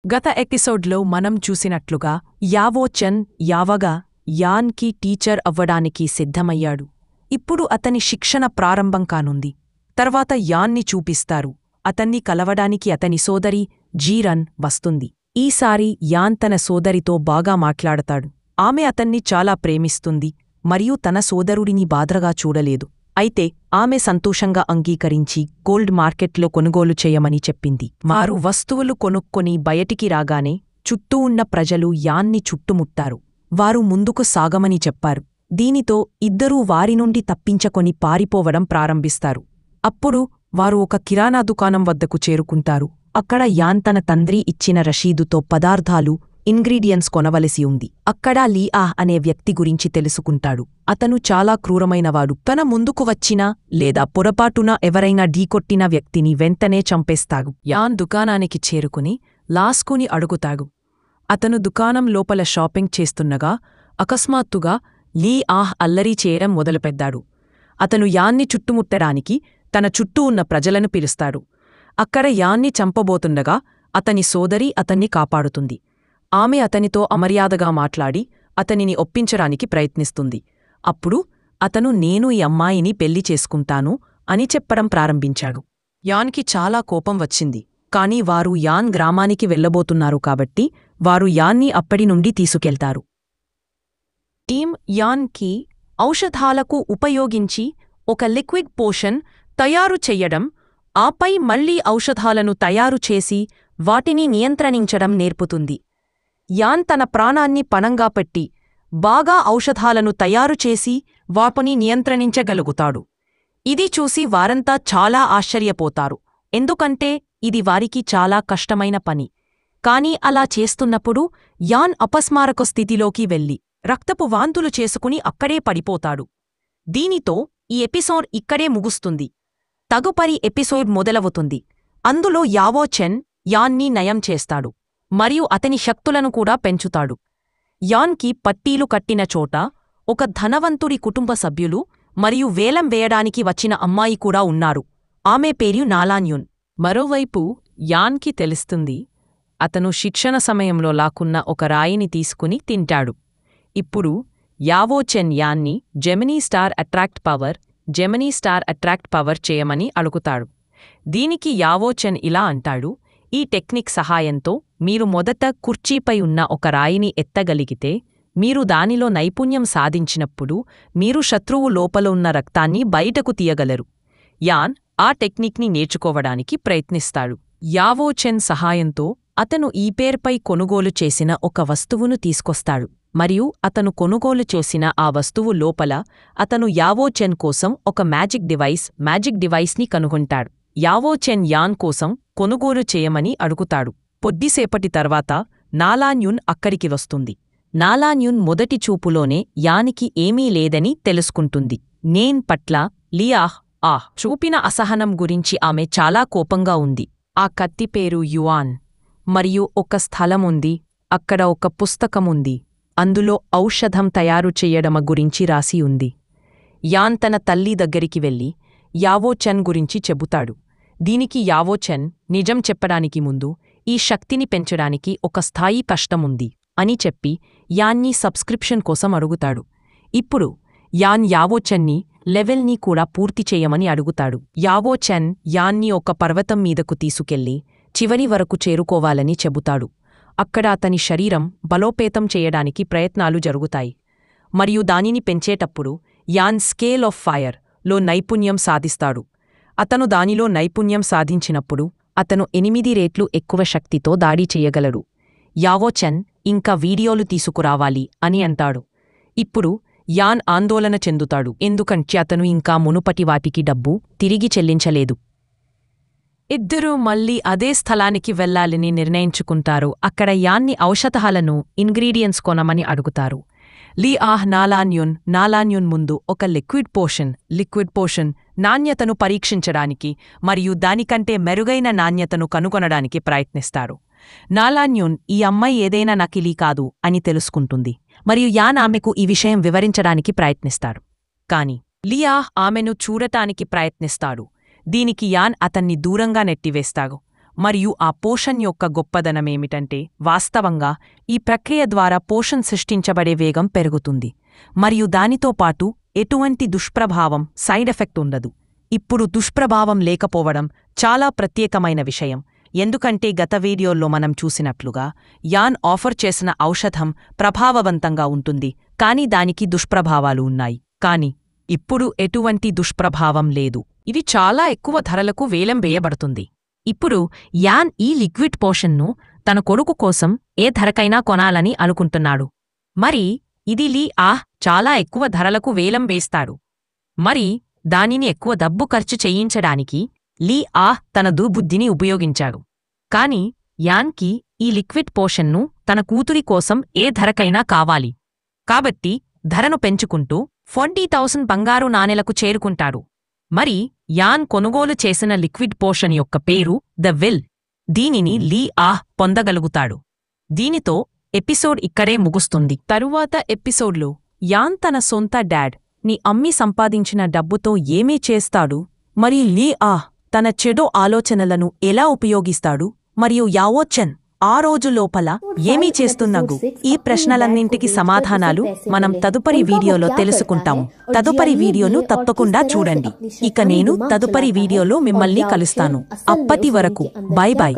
గత ఎపిసోడ్లో మనం చూసినట్లుగా యావో చెన్ యావగా యాన్కి టీచర్ అవ్వడానికి సిద్ధమయ్యాడు. ఇప్పుడు అతని శిక్షణ ప్రారంభం కానుంది. తర్వాత యాన్ని చూపిస్తారు. అతన్ని కలవడానికి అతని సోదరి జీరన్ వస్తుంది. ఈసారి యాన్ తన సోదరితో బాగా మాట్లాడతాడు. ఆమె అతన్ని చాలా ప్రేమిస్తుంది మరియు తన సోదరుడిని బాధగా చూడలేదు. అయితే ఆమె సంతోషంగా అంగీకరించి గోల్డ్ మార్కెట్లో కొనుగోలు చేయమని చెప్పింది. వారు వస్తువులు కొనుక్కొని బయటికి రాగానే చుట్టూ ఉన్న ప్రజలు యాన్ని చుట్టుముట్టారు. వారు ముందుకు సాగమని చెప్పారు. దీనితో ఇద్దరూ వారి నుండి తప్పించుకొని పారిపోవడం ప్రారంభిస్తారు. అప్పుడు వారు ఒక కిరాణా దుకాణం వద్దకు చేరుకుంటారు. అక్కడ యాన్ తన తండ్రి ఇచ్చిన రషీదుతో పదార్థాలు ఇంగ్రీడియంట్స్ కొనవలసి ఉంది. అక్కడ లీఆ అనే వ్యక్తి గురించి తెలుసుకుంటాడు. అతను చాలా క్రూరమైనవాడు. తన ముందుకు వచ్చినా లేదా పొరపాటున ఎవరైనా ఢీకొట్టిన వ్యక్తిని వెంటనే చంపేస్తాడు. యాన్ దుకాణానికి చేరుకుని లాస్కుని అడుగుతాడు. అతను దుకాణం లోపల షాపింగ్ చేస్తుండగా అకస్మాత్తుగా లీఆ అల్లరి చేయడం మొదలుపెట్టాడు. అతను యాన్ని చుట్టుముట్టడానికి తన చుట్టూ ఉన్న ప్రజలను పిలుస్తాడు. అక్కడ యాన్ని చంపబోతుండగా అతని సోదరి అతన్ని కాపాడుతుంది. ఆమె అతనితో అమర్యాదగా మాట్లాడి అతనిని ఒప్పించడానికి ప్రయత్నిస్తుంది. అప్పుడు అతను నేను ఈ అమ్మాయిని పెళ్లి చేసుకుంటాను అని చెప్పడం ప్రారంభించాడు. యాన్కి చాలా కోపం వచ్చింది. కాని వారు యాన్ గ్రామానికి వెళ్లబోతున్నారు కాబట్టి వారు యాన్ని అప్పటి నుండి తీసుకెళ్తారు. టీమ్ యాన్కి ఔషధాలకు ఉపయోగించి ఒక లిక్విడ్ పోషన్ తయారు చెయ్యడం, ఆపై మళ్లీ ఔషధాలను తయారు చేసి వాటిని నియంత్రించడం నేర్పుతుంది. యాన్ తన ప్రాణాన్ని పణంగా పెట్టి బాగా ఔషధాలను తయారుచేసి వాటిని నియంత్రించగలుగుతాడు. ఇది చూసి వారంతా చాలా ఆశ్చర్యపోతారు. ఎందుకంటే ఇది వారికి చాలా కష్టమైన పని. కాని అలా చేస్తున్నప్పుడు యాన్ అపస్మారక స్థితిలోకి వెళ్లి రక్తపు వాంతులు చేసుకుని అక్కడే పడిపోతాడు. దీనితో ఈ ఎపిసోడ్ ఇక్కడే ముగుస్తుంది. తదుపరి ఎపిసోడ్ మొదలవుతుంది. అందులో యావో చెన్ యాన్ని నయం చేస్తాడు మరియు అతని శక్తులను కూడా పెంచుతాడు. యాన్కి పట్టీలు కట్టిన చోట ఒక ధనవంతుడి కుటుంబ సభ్యులు మరియు వేలం వేయడానికి వచ్చిన అమ్మాయి కూడా ఉన్నారు. ఆమె పేరు నాలాన్యున్. మరోవైపు యాన్కి తెలుస్తుంది అతను శిక్షణ సమయంలో లాక్కున్న ఒక రాయిని తీసుకుని తింటాడు. ఇప్పుడు యావో చెన్ యాన్ని జెమినీ స్టార్ అట్రాక్ట్ పవర్ చేయమని అడుగుతాడు. దీనికి యావో చెన్ ఇలా అంటాడు, ఈ టెక్నిక్ సహాయంతో మీరు మొదట కుర్చీపై ఉన్న ఒక రాయిని ఎత్తగలిగితే మీరు దానిలో నైపుణ్యం సాధించినప్పుడు మీరు శత్రువు లోపల ఉన్న రక్తాన్ని బయటకు తీయగలరు. యాన్ ఆ టెక్నిక్ని నేర్చుకోవడానికి ప్రయత్నిస్తాడు. యావో చెన్ సహాయంతో అతను ఈపేర్పై కొనుగోలు చేసిన ఒక వస్తువును తీసుకొస్తాడు మరియు అతను కొనుగోలు చేసిన ఆ వస్తువు లోపల అతను యావో చెన్ కోసం ఒక మ్యాజిక్ డివైస్ని కనుగొంటాడు. యావో చెన్ యాన్ కోసం కొనుగోలు చేయమని అడుగుతాడు. కొద్దిసేపటి తర్వాత నాలాన్యున్ అక్కడికి వస్తుంది. నాలాన్యున్ మొదటి చూపులోనే యానికి ఏమీ లేదని తెలుసుకుంటుంది. నేన్ పట్ల లియాహ్ చూపిన అసహనం గురించి ఆమె చాలా కోపంగా ఉంది. ఆ కత్తి పేరు యువాన్ మరియు ఒక స్థలముంది. అక్కడ ఒక పుస్తకముంది. అందులో ఔషధం తయారు చెయ్యడమ గురించి రాసి ఉంది. యాన్ తన తల్లి దగ్గరికి వెళ్లి యావో చెన్ గురించి చెబుతాడు. దీనికి యావో చెన్ నిజం చెప్పడానికి ముందు ఈ శక్తిని పెంచడానికి ఒక స్థాయి కష్టముంది అని చెప్పి యాన్ని సబ్స్క్రిప్షన్ కోసం అడుగుతాడు. ఇప్పుడు యాన్ యావో చెన్ని లెవెల్ని కూడా పూర్తి చేయమని అడుగుతాడు. యావో చెన్ యాన్ని ఒక పర్వతం మీదకు తీసుకెళ్లి చివరి వరకు చేరుకోవాలని చెబుతాడు. అక్కడ అతని శరీరం బలోపేతం చేయడానికి ప్రయత్నాలు జరుగుతాయి మరియు దానిని పెంచేటప్పుడు యాన్ స్కేల్ ఆఫ్ ఫైర్లో నైపుణ్యం సాధిస్తాడు. అతను దానిలో నైపుణ్యం సాధించినప్పుడు అతను 8 రెట్లు ఎక్కువ శక్తితో దాడి చెయ్యగలడు. యావో చెన్ ఇంకా వీడియోలు తీసుకురావాలి అని అంటాడు. ఇప్పుడు యాన్ ఆందోళన చెందుతాడు, ఎందుకంటే అతను ఇంకా మునుపటి వాటికి డబ్బు తిరిగి చెల్లించలేదు. ఇద్దరూ మళ్లీ అదే స్థలానికి వెళ్లాలని నిర్ణయించుకుంటారు. అక్కడ యాన్ని ఔషధాలను ఇంగ్రీడియంట్స్ కొనమని అడుగుతారు. లీఆహ్ నాలాన్యున్ ముందు ఒక లిక్విడ్ పోషన్ నాణ్యతను పరీక్షించడానికి మరియు దానికంటే మెరుగైన నాణ్యతను కనుగొనడానికి ప్రయత్నిస్తారు. నాలాన్యున్ ఈ అమ్మాయి ఏదైనా నకిలీ కాదు అని తెలుసుకుంటుంది మరియు యాన్ ఆమెకు ఈ విషయం వివరించడానికి ప్రయత్నిస్తాడు. కాని లియాహ్ ఆమెను చూడటానికి ప్రయత్నిస్తాడు. దీనికి యాన్ అతన్ని దూరంగా నెట్టివేస్తాడు మరియు ఆ పోషన్ యొక్క గొప్పదనమేమిటంటే వాస్తవంగా ఈ ప్రక్రియ ద్వారా పోషన్ సృష్టించబడే వేగం పెరుగుతుంది మరియు దానితో పాటు ఎటువంటి దుష్ప్రభావం సైడ్ ఎఫెక్ట్ ఉండదు. ఇప్పుడు దుష్ప్రభావం లేకపోవడం చాలా ప్రత్యేకమైన విషయం, ఎందుకంటే గత వీడియోల్లో మనం చూసినట్లుగా యాన్ ఆఫర్ చేసిన ఔషధం ప్రభావవంతంగా ఉంటుంది, కానీ దానికి దుష్ప్రభావాలు ఉన్నాయి. కాని ఇప్పుడు ఎటువంటి దుష్ప్రభావం లేదు. ఇది చాలా ఎక్కువ ధరలకు వేలం వేయబడుతుంది. ఇప్పుడు యాన్ ఈ లిక్విడ్ పోషన్ను తన కొడుకు కోసం ఏ ధరకైనా కొనాలని అనుకుంటున్నాడు. మరి ఇది లీ చాలా ఎక్కువ ధరలకు వేలం వేస్తాడు. మరి దానిని ఎక్కువ డబ్బు ఖర్చు చేయించడానికి లీ తన దుర్బుద్ధిని ఉపయోగించాడు. కాని యాన్కి ఈ లిక్విడ్ పోషన్ను తన కూతురి కోసం ఏ ధరకైనా కావాలి. కాబట్టి ధరను పెంచుకుంటూ 40,000 బంగారు నాణెలకు చేరుకుంటాడు. మరి యాన్ కొనుగోలు చేసిన లిక్విడ్ పోషన్ యొక్క పేరు ద విల్. దీనిని లీ పొందగలుగుతాడు. దీనితో ఎపిసోడ్ ఇక్కడే ముగుస్తుంది. తరువాత ఎపిసోడ్లో యాన్ తన సొంత డాడ్ ని అమ్మి సంపాదించిన డబ్బుతో ఏమీ చేస్తాడు, మరి లీ తన చెడు ఆలోచనలను ఎలా ఉపయోగిస్తాడు, మరియు యావో చెన్ ఆ రోజు లోపల ఏమీ చేస్తున్నాగు, ఈ ప్రశ్నలన్నింటికి సమాధానాలు మనం తదుపరి వీడియోలో తెలుసుకుంటాము. తదుపరి వీడియోను తప్పకుండా చూడండి. ఇక నేను తదుపరి వీడియోలో మిమ్మల్ని కలుస్తాను. అప్పటి వరకు బై బై.